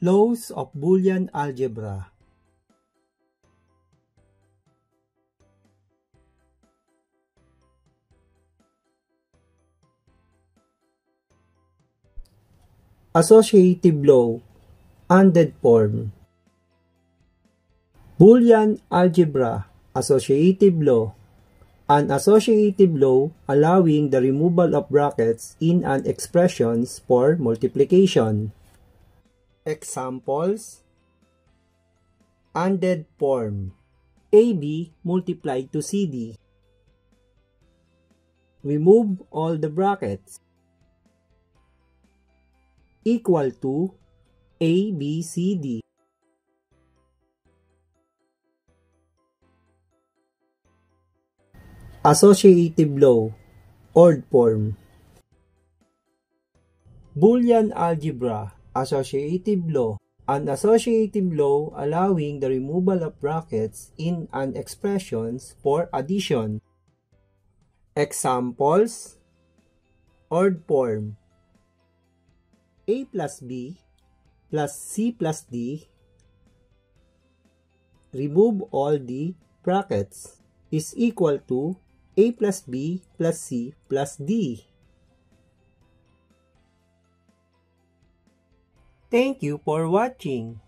Laws of Boolean algebra. Associative law, ANDed form. Boolean algebra, associative law. An associative law allowing the removal of brackets in an expressions for multiplication. Examples: ANDed form, AB multiplied to CD. Remove all the brackets. Equal to ABCD. Associative law, OR form. Boolean algebra, associative law. An associative law allowing the removal of brackets in an expressions for addition. Examples: OR form, A plus B plus C plus D. Remove all the brackets is equal to A plus B plus C plus D. Thank you for watching.